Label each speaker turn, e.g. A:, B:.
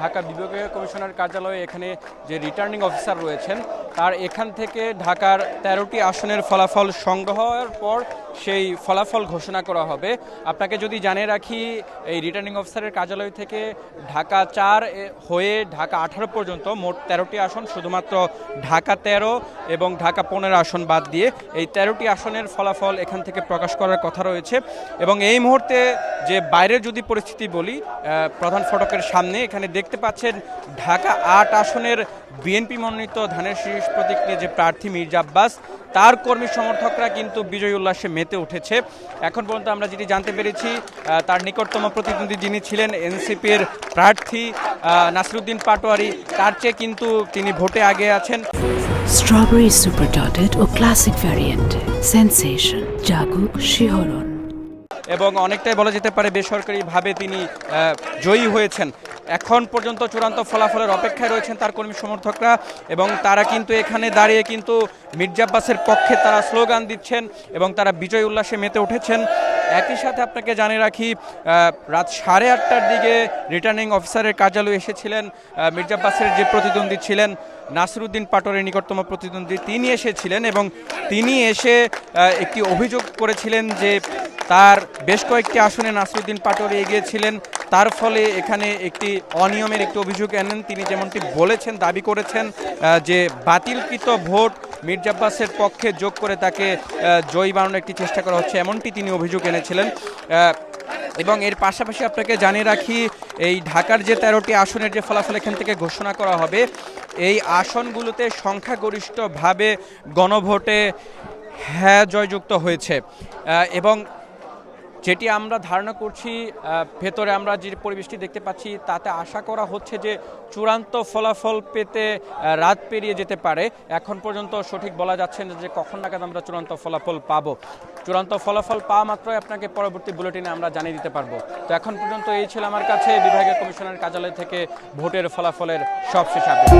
A: ঢাকা বিভাগীয় কমিশনার কার্যালয়ে এখানে যে রিটার্নিং অফিসার রয়েছেন তার এখান থেকে ঢাকার ১৩টি আসনের ফলাফল সংগ্রহ হওয়ার পর সেই ফলাফল ঘোষণা করা হবে। আপনাকে যদি জানিয়ে রাখি, এই রিটার্নিং অফিসারের কার্যালয় থেকে ঢাকা ৪ হয়ে ঢাকা ১৮ পর্যন্ত মোট ১৩টি আসন, শুধুমাত্র ঢাকা ১৩ এবং ঢাকা ১৫ আসন বাদ দিয়ে এই ১৩টি আসনের ফলাফল এখান থেকে প্রকাশ করার কথা রয়েছে। এবং এই মুহূর্তে যে বাইরের যদি পরিস্থিতি বলি, প্রধান ফটকের সামনে এখানে দেখতে পাচ্ছেন ঢাকা ৮ আসনের বিএনপি মনোনীত ধানের শীষ প্রতীক নিয়ে যে প্রার্থী মির্জা আব্বাস, তার কর্মী সমর্থকরা কিন্তু বিজয় উল্লাসে মেতে উঠেছে। এখন পর্যন্ত আমরা যেটি জানতে পেরেছি, তার নিকটতম প্রতিদ্বন্দ্বী যিনি ছিলেন এনসিপির প্রার্থী নাসিরউদ্দিন পাটোয়ারি, তার চেয়ে কিন্তু তিনি ভোটে আগে আছেন।
B: স্ট্রবেরি সুপার ডটেড ও ক্লাসিক ভ্যারিয়েন্ট সেন্সেশন জাগুক শিহরণ,
A: এবং অনেকটাই বলা যেতে পারে বেসরকারিভাবে তিনি জয়ী হয়েছেন। এখন পর্যন্ত চূড়ান্ত ফলাফলের অপেক্ষায় রয়েছেন তার কর্মী সমর্থকরা, এবং তারা কিন্তু এখানে দাঁড়িয়ে কিন্তু মির্জা আব্বাসের পক্ষে তারা স্লোগান দিচ্ছেন এবং তারা বিজয় উল্লাসে মেতে উঠেছেন। একই সাথে আপনাকে জানিয়ে রাখি, রাত 8:30টার দিকে রিটার্নিং অফিসারের কার্যালয়ে এসেছিলেন মির্জা আব্বাসের যে প্রতিদ্বন্দ্বী ছিলেন নাসিরউদ্দিন পাটোয়ারির নিকটতম প্রতিদ্বন্দ্বী, তিনি এসেছিলেন এবং তিনি এসে একটি অভিযোগ করেছিলেন যে তার বেশ কয়েকটি আসনে নাসিরউদ্দিন পাটোয়ারি এগিয়েছিলেন, তার ফলে এখানে একটি অনিয়মের একটি অভিযোগ এনেন। তিনি যেমনটি বলেছেন, দাবি করেছেন যে বাতিলকৃত ভোট মির্জা আব্বাসের পক্ষে যোগ করে তাকে জয়ী বানানোর একটি চেষ্টা করা হচ্ছে, এমনটি তিনি অভিযোগ এনেছিলেন। এবং এর পাশাপাশি আপনাকে জানিয়ে রাখি, এই ঢাকার যে 13টি আসনের যে ফলাফল এখান থেকে ঘোষণা করা হবে, এই আসনগুলোতে সংখ্যাগরিষ্ঠভাবে গণভোটে হ্যাঁ জয়যুক্ত হয়েছে। এবং যেটি আমরা ধারণা করছি, ভেতরে আমরা যে পরিবেশটি দেখতে পাচ্ছি তাতে আশা করা হচ্ছে যে চূড়ান্ত ফলাফল পেতে রাত পেরিয়ে যেতে পারে। এখন পর্যন্ত সঠিক বলা যাচ্ছে না যে কখন নাগাদ আমরা চূড়ান্ত ফলাফল পাবো। চূড়ান্ত ফলাফল পাওয়া মাত্রই আপনাকে পরবর্তী বুলেটিনে আমরা জানিয়ে দিতে পারবো। তো এখন পর্যন্ত এই ছিল আমার কাছে বিভাগীয় কমিশনার কার্যালয় থেকে ভোটের ফলাফলের সবশেষ আপডেট।